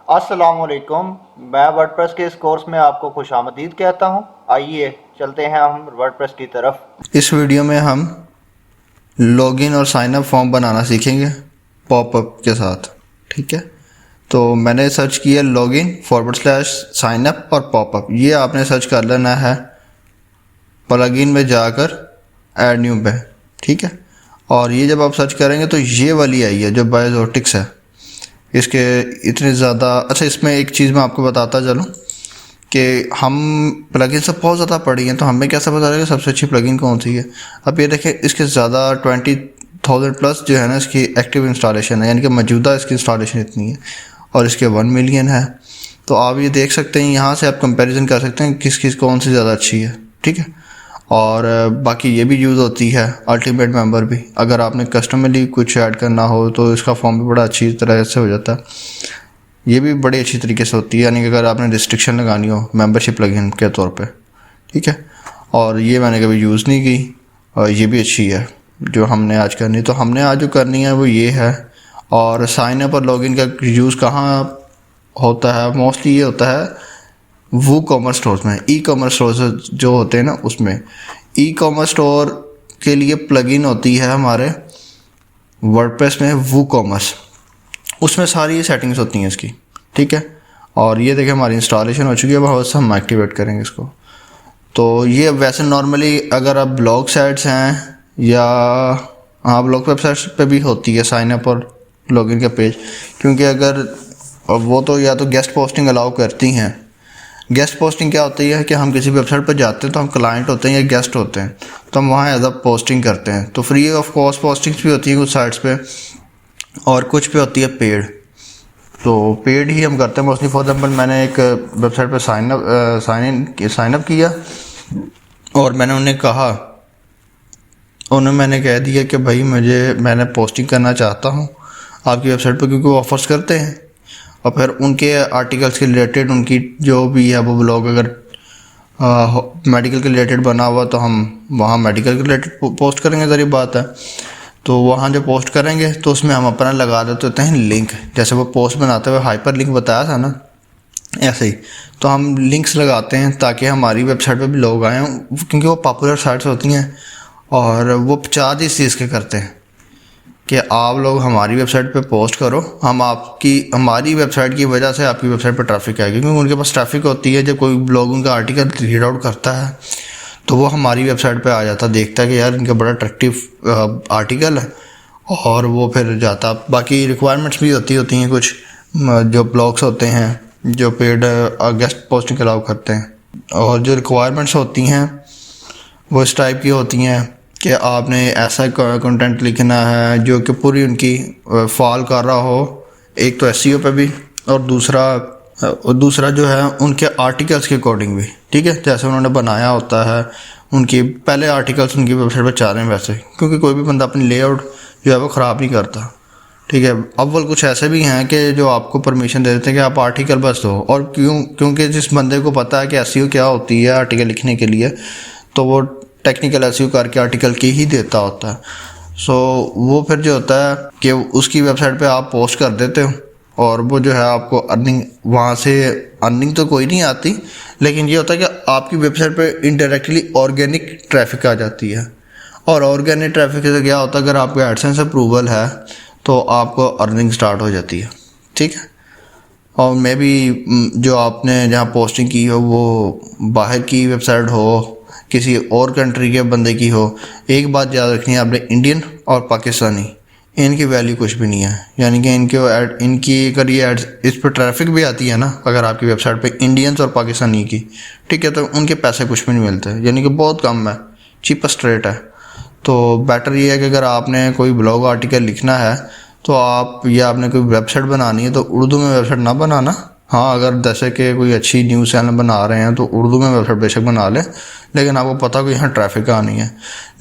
अस्सलामुअलैकुम। मैं वर्डप्रेस के इस कोर्स में आपको खुशामदीद कहता हूँ। आइए चलते हैं हम वर्डप्रेस की तरफ। इस वीडियो में हम लॉगिन और साइन अप फॉर्म बनाना सीखेंगे पॉपअप के साथ। ठीक है, तो मैंने सर्च किया लॉगिन / साइन अप और पॉपअप। ये आपने सर्च कर लेना है प्लगइन में जाकर ऐड न्यू पे। ठीक है, और ये जब आप सर्च करेंगे तो ये वाली आई है जो बायोजोटिक्स है। इसके इतने ज़्यादा अच्छा, इसमें एक चीज़ मैं आपको बताता चलूँ कि हम प्लगइन से बहुत ज़्यादा पड़ी हैं, तो हमें कैसे पता चलेगा सबसे अच्छी प्लगइन कौन सी है। अब ये देखें, इसके ज़्यादा 20,000 प्लस जो है ना इसकी एक्टिव इंस्टॉलेशन है, यानी कि मौजूदा इसकी इंस्टॉलेशन इतनी है, और इसके 1 मिलियन है। तो आप ये देख सकते हैं, यहाँ से आप कंपैरिजन कर सकते हैं किस किस कौन सी ज़्यादा अच्छी है। ठीक है, और बाकी ये भी यूज़ होती है अल्टीमेट मेंबर भी। अगर आपने कस्टमरली कुछ ऐड करना हो तो इसका फॉर्म भी बड़ा अच्छी तरह से हो जाता है। ये भी बड़ी अच्छी तरीके से होती है, यानी कि अगर आपने रिस्ट्रिक्शन लगानी हो मेंबरशिप प्लगइन के तौर पे। ठीक है, और ये मैंने कभी यूज़ नहीं की, और ये भी अच्छी है जो हमने आज करनी। तो हमने आज जो करनी है वो ये है। और साइन अप और लॉगिन का यूज़ कहाँ होता है? मोस्टली ये होता है वो कॉमर्स स्टोर्स में, ई कॉमर्स स्टोर्स जो होते हैं ना उसमें। ई कॉमर्स स्टोर के लिए प्लगइन होती है हमारे वर्डप्रेस में वो कॉमर्स, उसमें सारी सेटिंग्स होती हैं इसकी। ठीक है, और ये देखिए हमारी इंस्टॉलेशन हो चुकी है। बहुत हम एक्टिवेट करेंगे इसको। तो ये वैसे नॉर्मली अगर आप ब्लॉग साइट्स हैं या हाँ ब्लॉग वेबसाइट्स पे भी होती है साइन अप और लॉगिन का पेज, क्योंकि अगर वो तो या तो गेस्ट पोस्टिंग अलाउ करती हैं। गेस्ट पोस्टिंग क्या होती है कि हम किसी वेबसाइट पर जाते हैं तो हम क्लाइंट होते हैं या गेस्ट होते हैं, तो हम वहाँ एज अ पोस्टिंग करते हैं। तो फ्री ऑफ कॉस्ट पोस्टिंग्स भी होती हैं कुछ साइट्स पे, और कुछ पे होती है पेड। तो पेड ही हम करते हैं मोस्टली। फॉर एग्जाम्पल मैंने एक वेबसाइट पे साइन अप किया, और मैंने कह दिया कि भाई मैंने पोस्टिंग करना चाहता हूँ आपकी वेबसाइट पे, क्योंकि वो ऑफर्स करते हैं। और फिर उनके आर्टिकल्स के रिलेटेड उनकी जो भी है वो ब्लॉग अगर मेडिकल के रिलेटेड बना हुआ तो हम वहाँ मेडिकल के रिलेटेड पोस्ट करेंगे, ज़री बात है। तो वहाँ जो पोस्ट करेंगे तो उसमें हम अपना लगा देते हैं लिंक, जैसे वो पोस्ट बनाते हुए हाइपर लिंक बताया था ना, ऐसे ही। तो हम लिंक्स लगाते हैं ताकि हमारी वेबसाइट पे भी लोग आएँ, क्योंकि वो पॉपुलर साइट्स होती हैं और वो चार्ज इस चीज़ के करते हैं कि आप लोग हमारी वेबसाइट पे पोस्ट करो, हमारी वेबसाइट की वजह से आपकी वेबसाइट पे ट्रैफिक आएगी। क्योंकि उनके पास ट्रैफिक होती है, जब कोई ब्लॉग उनका आर्टिकल रीड आउट करता है तो वो हमारी वेबसाइट पे आ जाता, देखता है कि यार इनका बड़ा अट्रैक्टिव आर्टिकल है, और वो फिर जाता। बाकी रिक्वायरमेंट्स भी होती हैं कुछ जो ब्लॉग्स होते हैं जो पेड गेस्ट पोस्टिंग अलाउ करते हैं, और जो रिक्वायरमेंट्स होती हैं वो इस टाइप की होती हैं कि आपने ऐसा कंटेंट लिखना है जो कि पूरी उनकी फॉल कर रहा हो, एक तो एसईओ पे भी, और दूसरा जो है उनके आर्टिकल्स के अकॉर्डिंग भी। ठीक है, जैसे उन्होंने बनाया होता है उनकी पहले आर्टिकल्स उनकी वेबसाइट पर चाह रहे हैं वैसे, क्योंकि कोई भी बंदा अपनी लेआउट जो है वो ख़राब नहीं करता। ठीक है, अव्वल कुछ ऐसे भी हैं कि जो आपको परमिशन दे देते हैं कि आप आर्टिकल बस दो, और क्योंकि जिस बंदे को पता है कि एसईओ क्या होती है आर्टिकल लिखने के लिए, तो वो टेक्निकल एसईओ करके आर्टिकल की ही देता होता है। सो वो फिर जो होता है कि उसकी वेबसाइट पे आप पोस्ट कर देते हो, और वो जो है आपको अर्निंग, वहाँ से अर्निंग तो कोई नहीं आती, लेकिन ये होता है कि आपकी वेबसाइट पे इनडायरेक्टली ऑर्गेनिक ट्रैफिक आ जाती है। और ऑर्गेनिक ट्रैफिक से क्या होता है, अगर आपको एडसेंस अप्रूवल है तो आपको अर्निंग स्टार्ट हो जाती है। ठीक है, और मे बी जो आपने जहाँ पोस्टिंग की हो वो बाहर की वेबसाइट हो, किसी और कंट्री के बंदे की हो, एक बात याद रखनी है आपने, इंडियन और पाकिस्तानी इनकी वैल्यू कुछ भी नहीं है। यानी कि इनकी अगर ये एड्स इस पर ट्रैफिक भी आती है ना अगर आपकी वेबसाइट पे इंडियंस और पाकिस्तानी की, ठीक है, तो उनके पैसे कुछ भी नहीं मिलते, यानी कि बहुत कम है, चीपेस्ट रेट है। तो बेटर ये है कि अगर आपने कोई ब्लॉग आर्टिकल लिखना है तो आपने कोई वेबसाइट बनानी है तो उर्दू में वेबसाइट ना बनाना। हाँ, अगर जैसे कि कोई अच्छी न्यूज़ चैनल बना रहे हैं तो उर्दू में वेबसाइट बेशक बना लें, लेकिन आपको पता कि यहाँ ट्रैफिक आनी है।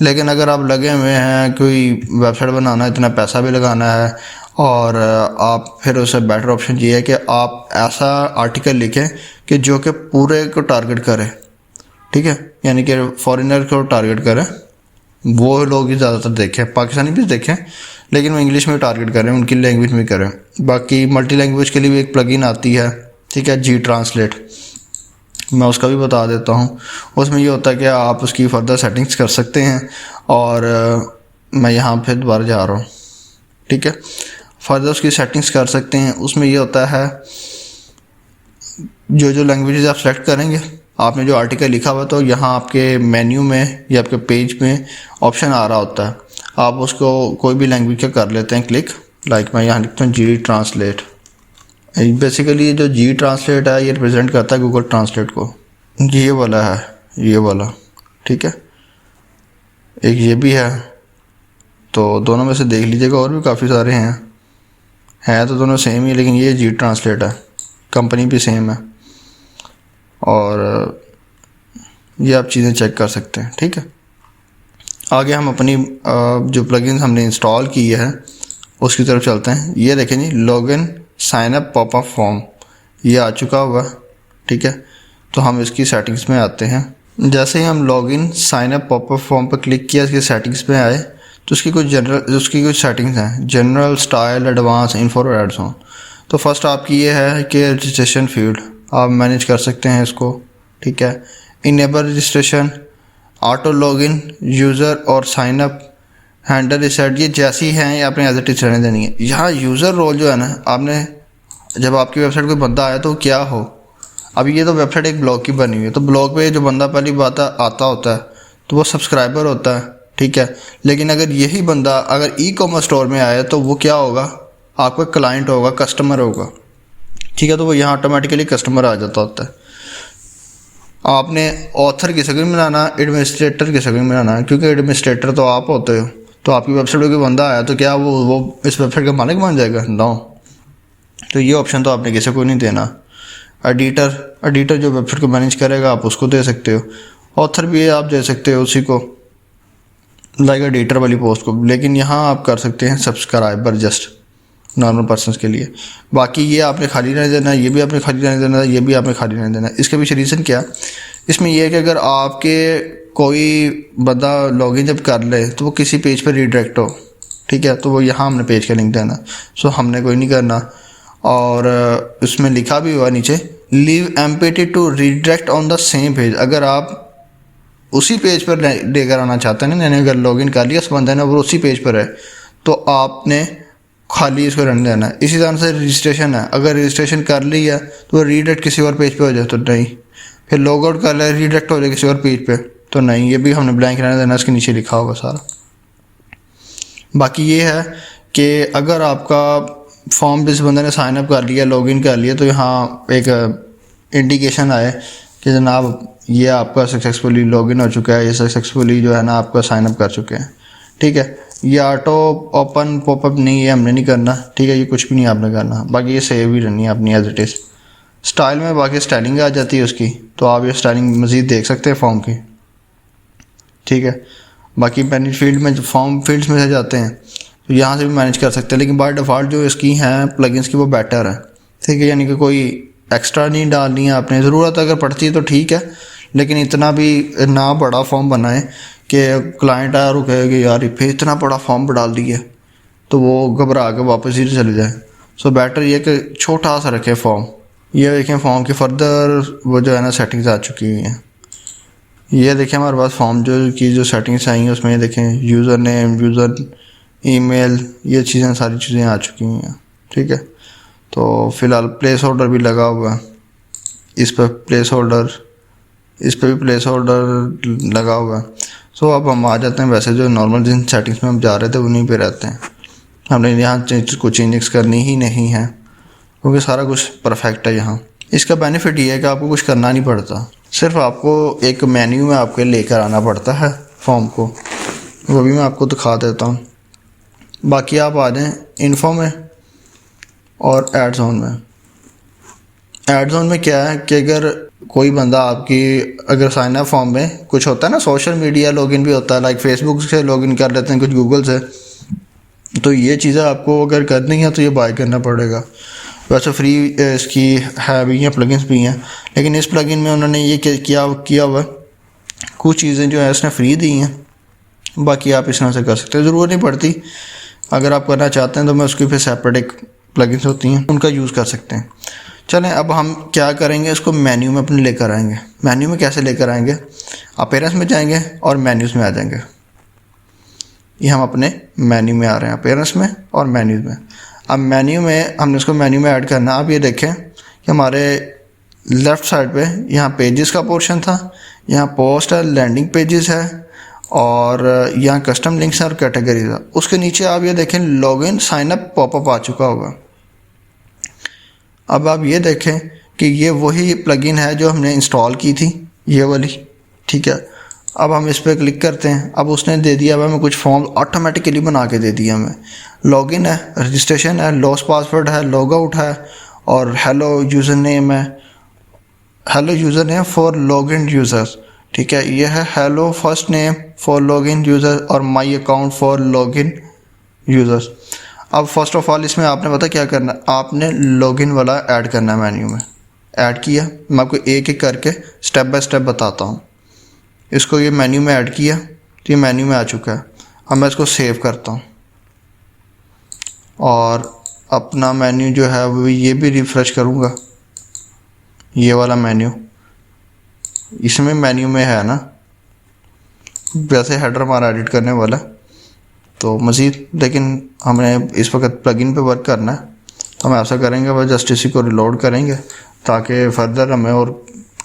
लेकिन अगर आप लगे हुए हैं कोई वेबसाइट बनाना, इतना पैसा भी लगाना है, और आप फिर उससे बेटर ऑप्शन ये है कि आप ऐसा आर्टिकल लिखें कि जो कि पूरे को टारगेट करे। ठीक है, यानी कि फॉरेनर को टारगेट करे, वो लोग ही ज़्यादातर देखें, पाकिस्तानी भी देखें, लेकिन वो इंग्लिश में टारगेट कर रहे हैं, उनकी लैंग्वेज में करें। बाकी मल्टी लैंग्वेज के लिए भी एक प्लगइन आती है, ठीक है, जी ट्रांसलेट, मैं उसका भी बता देता हूँ। उसमें ये होता है कि आप उसकी फर्दर सेटिंग्स कर सकते हैं, और मैं यहाँ पे दोबारा जा रहा हूँ, ठीक है, फर्दर उसकी सेटिंग्स कर सकते हैं। उसमें ये होता है जो लैंग्वेजेस आप सेलेक्ट करेंगे, आपने जो आर्टिकल लिखा हुआ तो यहाँ आपके मेन्यू में या आपके पेज में ऑप्शन आ रहा होता है, आप उसको कोई भी लैंग्वेज का कर लेते हैं क्लिक। लाइक मैं यहाँ लिखता हूँ जी ट्रांसलेट। बेसिकली जो जी ट्रांसलेट है ये रिप्रेजेंट करता है गूगल ट्रांसलेट को, ये वाला है, ये वाला, ठीक है, एक ये भी है। तो दोनों में से देख लीजिएगा, और भी काफ़ी सारे हैं तो दोनों सेम ही, लेकिन ये जी ट्रांसलेट है, कंपनी भी सेम है, और ये आप चीज़ें चेक कर सकते हैं, ठीक है। आगे हम अपनी जो प्लगइन्स हमने इंस्टॉल की है उसकी तरफ चलते हैं। ये देखें जी, login sign up popup form, ये आ चुका हुआ, ठीक है। तो हम इसकी सेटिंग्स में आते हैं। जैसे ही हम login sign up popup form पर क्लिक किया, इसकी सेटिंग्स में आए तो उसकी कुछ सेटिंग्स हैं, जनरल, स्टाइल, एडवांस, इन्फो और एड्स ऑन। तो फर्स्ट आपकी ये है कि रजिस्ट्रेशन फील्ड आप मैनेज कर सकते हैं इसको, ठीक है। Enable registration, auto login, user और साइन अप, हैंडल रिसेट, ये जैसी हैं ये आपने एज इट इज रहने देनी है। यहाँ यूज़र रोल जो है ना, आपने जब आपकी वेबसाइट कोई बंदा आया तो क्या हो, अभी ये तो वेबसाइट एक ब्लॉग की बनी हुई है, तो ब्लॉग पे जो बंदा पहली बात आता होता है तो वो सब्सक्राइबर होता है, ठीक है। लेकिन अगर यही बंदा अगर ई कॉमर्स स्टोर में आया तो वो क्या होगा, आपका क्लाइंट होगा, कस्टमर होगा, ठीक है। तो वो यहाँ ऑटोमेटिकली कस्टमर आ जाता होता है। आपने ऑथर की शक्ल में बनाना, एडमिनिस्ट्रेटर की शक्ल में बनाना, क्योंकि एडमिनिस्ट्रेटर तो आप होते हो, तो आपकी वेबसाइट पर कोई बंदा आया तो क्या वो इस वेबसाइट का मालिक बन जाएगा? नो। तो ये ऑप्शन तो आपने किसी को नहीं देना। एडिटर जो वेबसाइट को मैनेज करेगा आप उसको दे सकते हो। ऑथर भी आप दे सकते हो उसी को, लाइक एडिटर वाली पोस्ट को। लेकिन यहाँ आप कर सकते हैं सब्सक्राइबर, जस्ट नॉर्मल पर्सन्स के लिए। बाकी ये आपने खाली रहने देना, ये भी आपने खाली रहने देना, ये भी आपने खाली रहने देना। इसके पीछे रीज़न क्या, इसमें यह है कि अगर आपके कोई बंदा लॉगिन जब कर ले तो वो किसी पेज पर रीडायरेक्ट हो, ठीक है, तो वो यहाँ हमने पेज का लिंक देना, सो हमने कोई नहीं करना। और उसमें लिखा भी हुआ नीचे, leave empty to redirect on the same page. अगर आप उसी पेज पर लेकर आना चाहते हैं ना, यानी अगर लॉगिन कर लिया उस बंदे ने और उसी पेज पर है, तो आपने खाली इसको रहने देना है। इसी तरह से रजिस्ट्रेशन है, अगर रजिस्ट्रेशन कर लिया तो वो रीडायरेक्ट किसी और पेज पे हो जाए तो नहीं, फिर लॉग आउट कर लिया रीडायरेक्ट हो जाए किसी और पेज पे तो नहीं, ये भी हमने ब्लैंक रहने देना, इसके नीचे लिखा होगा सारा। बाकी ये है कि अगर आपका फॉर्म जिस बंदे ने साइन अप कर लिया, लॉगिन कर लिया, तो यहाँ एक इंडिकेशन आए कि जनाब ये आपका सक्सेसफुली लॉगिन हो चुका है, ये सक्सेसफुली जो है ना आपका साइन अप कर चुके हैं, ठीक है। ये ऑटो ओपन पॉपअप नहीं, ये हमने नहीं करना, ठीक है, ये कुछ भी नहीं आपने करना। बाकी ये सेव ही रहनी है अपनी एज इट इज़। स्टाइल में बाकी स्टाइलिंग आ जाती है उसकी, तो आप ये स्टाइलिंग मज़ीद देख सकते हैं फॉर्म की, ठीक है। बाकी मैनेज फील्ड में, फॉर्म फील्ड्स में से जाते हैं तो यहाँ से भी मैनेज कर सकते हैं, लेकिन बाय डिफ़ॉल्ट जो इसकी हैं प्लगइन्स की वो बेटर है, ठीक है। यानी कि कोई एक्स्ट्रा नहीं डालनी है आपने, ज़रूरत अगर पड़ती है तो ठीक है, लेकिन इतना भी ना बड़ा फॉर्म बनाए कि क्लाइंट आया और कहेगा यार फिर इतना बड़ा फॉर्म डाल दिया, तो वो घबरा के वापस ही चले जाए। सो बेटर ये कि छोटा सा रखे फॉर्म। ये देखें फॉर्म की फर्दर वो जो है ना सेटिंग्स आ चुकी हुई हैं। ये देखें हमारे पास फॉर्म जो सेटिंग्स आई हैं उसमें ये देखें यूज़र नेम, यूज़र ईमेल, ये चीज़ें सारी चीज़ें आ चुकी हुई हैं, ठीक है। तो फ़िलहाल प्लेस होल्डर भी लगा हुआ है, इस पर प्लेस होल्डर, इस पर भी प्लेस होल्डर लगा हुआ है। सो अब हम आ जाते हैं वैसे जो नॉर्मल जिन सेटिंग्स में हम जा रहे थे उन्हीं पे रहते हैं। हमने यहाँ कुछ चेंजेस करनी ही नहीं है क्योंकि सारा कुछ परफेक्ट है यहाँ। इसका बेनिफिट ये है कि आपको कुछ करना नहीं पड़ता, सिर्फ आपको एक मेन्यू में आपके लेकर आना पड़ता है फॉर्म को, वो भी मैं आपको दिखा देता हूँ। बाकी आप आ जाएँ इन्फो में और एड जोन में। एड जोन में क्या है कि अगर कोई बंदा आपकी अगर साइन अप फॉर्म में कुछ होता है ना, सोशल मीडिया लॉगिन भी होता है, लाइक फेसबुक से लॉगिन कर लेते हैं, कुछ गूगल से, तो ये चीज़ें आपको अगर करनी है तो ये बाय करना पड़ेगा। वैसे फ्री इसकी है भी हैं, प्लगइन्स भी हैं, लेकिन इस प्लगइन में उन्होंने ये किया हुआ कुछ चीज़ें जो है इसने फ्री दी हैं, बाकी आप इस तरह से कर सकते हैं, ज़रूरत नहीं पड़ती। अगर आप करना चाहते हैं तो मैं उसकी फिर सेपरेट एक प्लगइन्स होती हैं उनका यूज़ कर सकते हैं। चलें अब हम क्या करेंगे, इसको मेन्यू में अपने लेकर आएंगे। मेन्यू में कैसे लेकर आएंगे, अपीयरेंस में जाएंगे और मेन्यूज़ में आ जाएंगे। ये हम अपने मेन्यू में आ रहे हैं, अपीयरेंस में और मेन्यूज़ में। अब मेन्यू में हमने इसको मेन्यू में ऐड करना। आप ये देखें कि हमारे लेफ़्ट साइड पे यहाँ पेजेस का पोर्शन था, यहाँ पोस्ट है, लैंडिंग पेजेस है और यहाँ कस्टम लिंक्स है और कैटेगरीज है। उसके नीचे आप ये देखें लॉगिन साइन अप पॉपअप आ चुका होगा। अब आप ये देखें कि ये वही प्लगइन है जो हमने इंस्टॉल की थी, ये वाली, ठीक है। अब हम इस पर क्लिक करते हैं। अब उसने दे दिया है हमें कुछ फॉर्म ऑटोमेटिकली बना के दे दिया हमें। लॉगिन है, रजिस्ट्रेशन है, लॉस पासवर्ड है, लॉग आउट है और हेलो यूज़र नेम है, hello username for login users, ठीक है। ये है hello first name for login user और my account for login users. अब फर्स्ट ऑफ ऑल इसमें आपने पता क्या करना है, आपने लॉगिन वाला ऐड करना है। मेन्यू में ऐड किया, मैं आपको एक एक करके स्टेप बाय स्टेप बताता हूँ। इसको ये मेन्यू में ऐड किया तो ये मेन्यू में आ चुका है। अब मैं इसको सेव करता हूँ और अपना मेन्यू जो है वो ये भी रिफ़्रेश करूँगा। ये वाला मेन्यू इसमें मेन्यू में है ना, वैसे हेडर हमारा एडिट करने वाला तो मज़ीद, लेकिन हमने इस वक्त प्लगइन पे वर्क करना है तो हम ऐसा करेंगे बस जस्ट इसी को रिलोड करेंगे ताकि फर्दर हमें और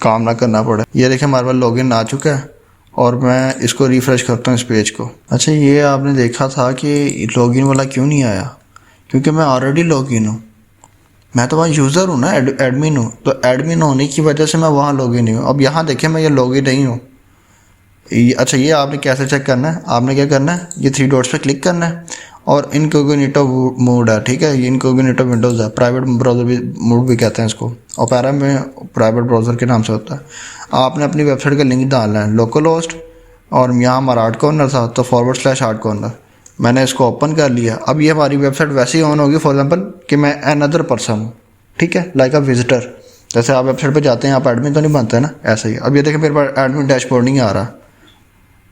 काम ना करना पड़े। ये देखें हमारे पास लॉगिन आ चुका है और मैं इसको रिफ़्रेश करता हूँ इस पेज को। अच्छा, ये आपने देखा था कि लॉगिन वाला क्यों नहीं आया, क्योंकि मैं ऑलरेडी लॉगिन हूँ। मैं तो वहाँ यूज़र हूँ ना, एडमिन हूँ, तो एडमिन होने की वजह से मैं वहाँ लॉगिन नहीं हूँ। अब यहाँ देखें मैं ये लॉगिन नहीं हूँ। अच्छा, ये आपने कैसे चेक करना है, आपने क्या करना है, ये 3 डॉट्स पे क्लिक करना है और इनकॉग्निटो मोड है, ठीक है। ये इनकॉग्निटो विंडोज़ है, प्राइवेट ब्राउज़र भी मोड भी कहते हैं इसको, ओपेरा में प्राइवेट ब्राउज़र के नाम से होता है। आपने अपनी वेबसाइट का लिंक डालना है, लोकल होस्ट, और यहाँ हमारा आर्ट कॉर्नर था तो /आर्ट कॉर्नर, मैंने इसको ओपन कर लिया। अब ये हमारी वेबसाइट वैसे ही ऑन होगी, फॉर एग्जांपल कि मैं अनदर पर्सन हूँ, ठीक है, लाइक अ विजिटर। जैसे आप वेबसाइट पे जाते हैं, आप एडमिन तो नहीं बनते ना, ऐसा ही। अब ये देखें मेरे पास एडमिन डैशबोर्ड नहीं आ रहा,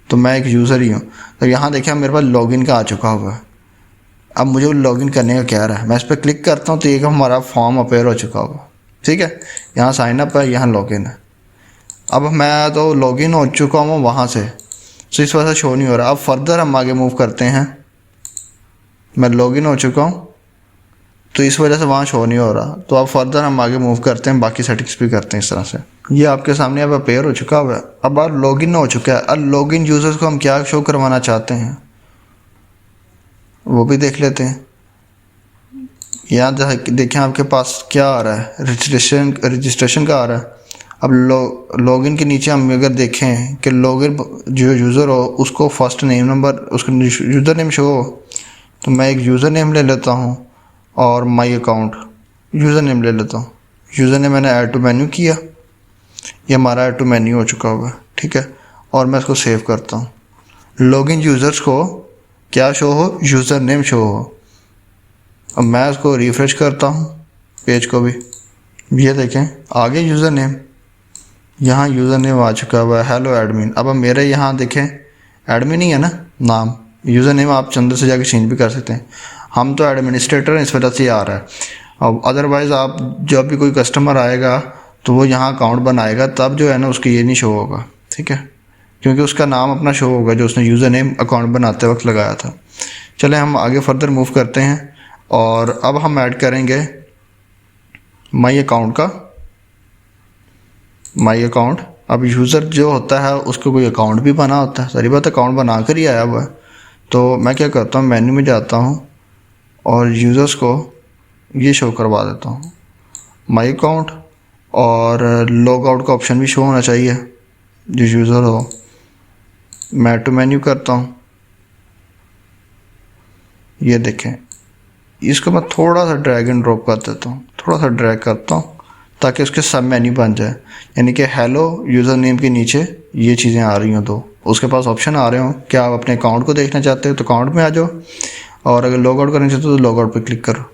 तो मैं एक यूज़र ही हूँ। तो यहाँ देखिए मेरे पास लॉगिन का आ चुका हुआ है। अब मुझे लॉगिन करने का कह रहा है, मैं इस पर क्लिक करता हूँ तो एक हमारा फॉर्म अपेयर हो चुका होगा, ठीक है। यहाँ साइन अप है, यहाँ लॉगिन है। अब मैं तो लॉगिन हो चुका हूँ वहाँ से, तो इस वजह से शो नहीं हो रहा। अब फर्दर हम आगे मूव करते हैं। मैं लॉगिन हो चुका हूँ तो इस वजह से वहाँ शो नहीं हो रहा, तो अब फर्दर हम आगे मूव करते हैं, बाकी सेटिंग्स भी करते हैं इस तरह से। ये आपके सामने अब अपेयर हो चुका हुआ है। अब आप लॉगिन हो चुका है। अब लॉगिन यूज़र्स को हम क्या शो करवाना चाहते हैं वो भी देख लेते हैं। यहाँ देखें आपके पास क्या आ रहा है, रजिस्ट्रेशन का आ रहा है। अब लॉगिन के नीचे हम अगर देखें कि लॉगिन जो यूज़र हो उसको फर्स्ट नेम नंबर, उसका यूज़र नेम शो हो, तो मैं एक यूज़र नेम ले लेता हूँ और माई अकाउंट यूज़र नेम ले लेता हूँ। यूज़र नेम मैंने ऐड टू मेन्यू किया, ये हमारा ऐड टू मेन्यू हो चुका होगा, ठीक है। और मैं इसको सेव करता हूँ। लॉगिन यूज़र्स को क्या शो हो, यूज़र नेम शो हो। अब मैं इसको रिफ़्रेश करता हूँ पेज को भी, ये देखें आगे यूज़र नेम, यहाँ यूज़र नेम आ चुका हुआ है, हेलो एडमिन। अब मेरे यहाँ देखें एडमिन ही है ना नाम, यूज़र नेम आप चंदर से जाके चेंज भी कर सकते हैं। हम तो एडमिनिस्ट्रेटर हैं, इस वजह से आ रहा है। अब अदरवाइज़ आप जब भी कोई कस्टमर आएगा तो वो यहाँ अकाउंट बनाएगा, तब जो है ना उसकी ये नहीं शो होगा, ठीक है, क्योंकि उसका नाम अपना शो होगा जो उसने यूज़र नेम अकाउंट बनाते वक्त लगाया था। चलें हम आगे फर्दर मूव करते हैं और अब हम ऐड करेंगे माई अकाउंट का, माई अकाउंट। अब यूज़र जो होता है उसको कोई अकाउंट भी बना होता है, सारी बात अकाउंट बना कर ही आया हुआ है। तो मैं क्या करता हूँ, मेन्यू में जाता हूँ और यूज़र्स को ये शो करवा देता हूँ माई अकाउंट, और लॉग आउट का ऑप्शन भी शो होना चाहिए जो यूज़र हो। मैं टू मेन्यू करता हूँ, ये देखें इसको मैं थोड़ा सा ड्रैग एंड ड्रॉप कर देता हूँ, थोड़ा सा ड्रैग करता हूँ ताकि उसके सब मेन्यू बन जाए। यानी कि हेलो यूज़र नेम के नीचे ये चीज़ें आ रही हों, तो उसके पास ऑप्शन आ रहे हों कि आप अपने अकाउंट को देखना चाहते हो तो अकाउंट में आ जाओ, और अगर लॉग आउट करना चाहते हो तो लॉग आउट पर क्लिक करो।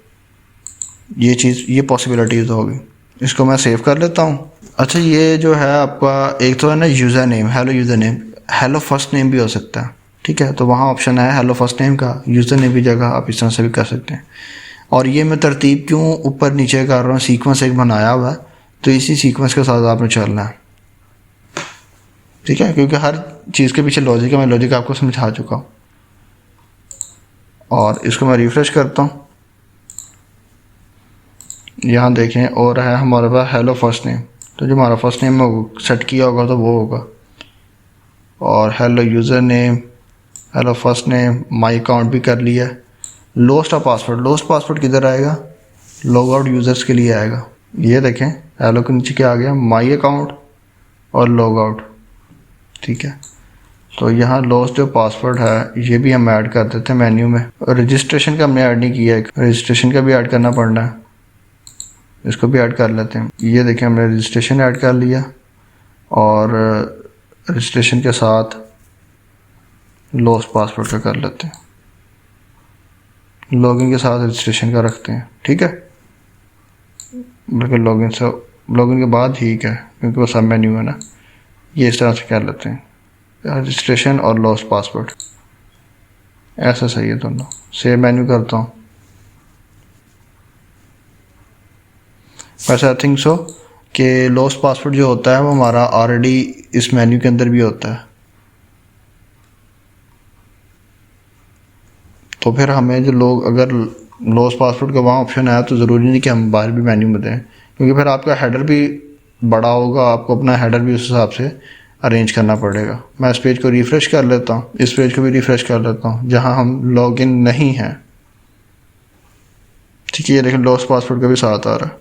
ये चीज़, ये पॉसिबिलिटीज़ होगी। इसको मैं सेव कर लेता हूँ। अच्छा, ये जो है आपका एक तो है ना user name, hello user name, hello first name भी हो सकता है, ठीक है। तो वहाँ ऑप्शन है हेलो फर्स्ट नेम का, यूज़र नेम की जगह आप इस तरह से भी कर सकते हैं। और ये मैं तरतीब क्यों ऊपर नीचे कर रहा हूँ, सीक्वेंस एक बनाया हुआ है, तो इसी सीक्वेंस के साथ आपने चलना है, ठीक है, क्योंकि हर चीज़ के पीछे लॉजिक है, मैं लॉजिक आपको समझा चुका हूँ। और इसको मैं रिफ़्रेश करता हूँ, यहाँ देखें और है हमारे पास हेलो फर्स्ट नेम, तो जो हमारा फर्स्ट नेम में सेट किया होगा तो वो होगा। और hello user name, hello first name, my account भी कर लिया। Lost of password, lost password किधर आएगा, लॉग आउट यूज़र्स के लिए आएगा। ये देखें हेलो के नीचे क्या आ गया, माई अकाउंट और लॉग आउट, ठीक है। तो यहाँ लॉस्ट जो पासवर्ड है ये भी हम ऐड कर देते हैं मेन्यू में। रजिस्ट्रेशन का हमने ऐड नहीं किया है, रजिस्ट्रेशन का भी ऐड करना पड़ना है, इसको भी ऐड कर लेते हैं। ये देखें हमने रजिस्ट्रेशन ऐड कर लिया और रजिस्ट्रेशन के साथ लॉस्ट पासवर्ड का कर लेते हैं, लॉगिन के साथ रजिस्ट्रेशन का रखते हैं, ठीक है। बल्कि लॉगिन के बाद ठीक है क्योंकि वो सब मेन्यू है ना, ये इस तरह से कर लेते हैं, रजिस्ट्रेशन और लॉस्ट पासवर्ड, ऐसा सही है दोनों। सेव मेन्यू करता हूँ, वैसे आई थिंक सो कि लॉस्ट पासवर्ड जो होता है वो हमारा ऑलरेडी इस मेन्यू के अंदर भी होता है, तो फिर हमें जो लोग अगर लॉस्ट पासवर्ड का वहाँ ऑप्शन आया तो ज़रूरी नहीं कि हम बाहर भी मेन्यू में दें, क्योंकि फिर आपका हेडर भी बड़ा होगा, आपको अपना हेडर भी उस हिसाब से अरेंज करना पड़ेगा। मैं इस पेज को रिफ़्रेश कर लेता हूँ, इस पेज को भी रिफ़्रेश कर लेता हूँ जहाँ हम लॉगिन नहीं हैं, ठीक है। ये लेकिन लॉस्ट पासवर्ड का भी साथ आ रहा है।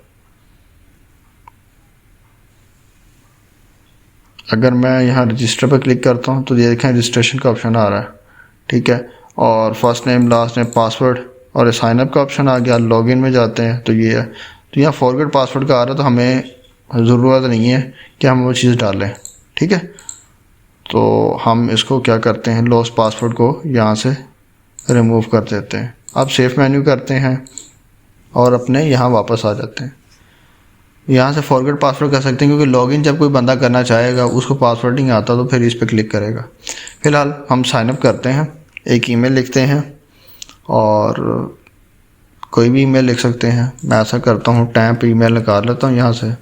अगर मैं यहाँ रजिस्टर पर क्लिक करता हूँ तो ये देखें रजिस्ट्रेशन का ऑप्शन आ रहा है, ठीक है। और first name, last name, password और साइनअप का ऑप्शन आ गया। लॉगिन में जाते हैं तो ये है, तो यहाँ फॉरगेट पासवर्ड का आ रहा है, तो हमें ज़रूरत नहीं है कि हम वो चीज़ डालें, ठीक है। तो हम इसको क्या करते हैं, लॉस्ट पासवर्ड को यहाँ से रिमूव कर देते हैं। अब सेफ मेन्यू करते हैं और अपने यहाँ वापस आ जाते हैं। यहाँ से फॉरगेट पासवर्ड कर सकते हैं क्योंकि लॉगिन जब कोई बंदा करना चाहेगा उसको पासवर्ड नहीं आता तो फिर इस पर क्लिक करेगा। फ़िलहाल हम साइनअप करते हैं, एक ईमेल लिखते हैं और कोई भी ईमेल लिख सकते हैं। मैं ऐसा करता हूँ, टैम्प ईमेल निकाल लेता हूँ यहाँ से,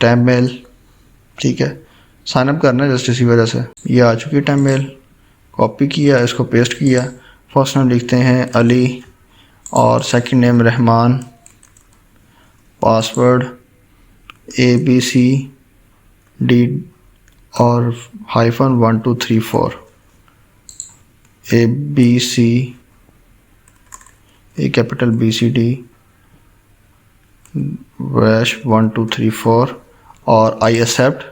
टैम्प मेल, ठीक है। साइनअप करना है जस्ट इसी वजह से। ये आ चुकी है टैम्प मेल, कॉपी किया, इसको पेस्ट किया। फर्स्ट नेम लिखते हैं अली और second name Rahman, password ABCD और -1234, ABC A कैपिटल BCD #1234 और आई एक्सेप्ट।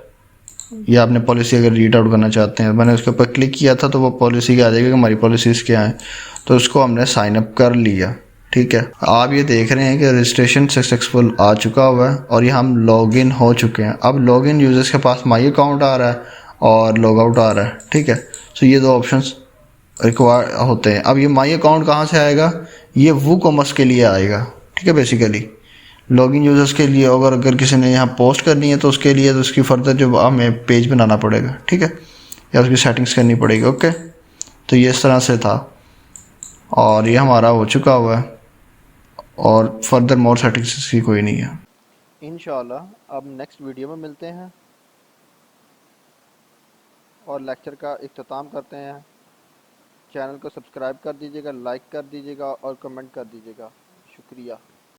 ये आपने पॉलिसी अगर रीड आउट करना चाहते हैं, मैंने उसके ऊपर क्लिक किया था तो वो पॉलिसी आ जाएगी कि हमारी पॉलिसीज़ क्या हैं, तो उसको हमने साइन अप कर लिया, ठीक है। आप ये देख रहे हैं कि रजिस्ट्रेशन सक्सेसफुल आ चुका हुआ है और ये हम लॉगिन हो चुके हैं। अब लॉगिन यूज़र्स के पास माई अकाउंट आ रहा है और लॉग आउट आ रहा है, ठीक है। सो ये दो ऑप्शंस रिक्वायर होते हैं। अब ये माई अकाउंट कहाँ से आएगा, ये वो कॉमर्स के लिए आएगा, ठीक है। बेसिकली लॉगिन यूज़र्स के लिए अगर किसी ने यहाँ पोस्ट करनी है तो उसके लिए तो उसकी फर्दर जो हमें पेज बनाना पड़ेगा, ठीक है, या उसकी सेटिंग्स करनी पड़ेगी, ओके। तो ये इस तरह से था और ये हमारा हो चुका हुआ है और फर्दर मोर सेटिंग्स इसकी कोई नहीं है। इंशाल्लाह अब नेक्स्ट वीडियो में मिलते हैं और लेक्चर का इख्तिताम करते हैं। चैनल को सब्सक्राइब कर दीजिएगा, लाइक कर दीजिएगा और कमेंट कर दीजिएगा। शुक्रिया।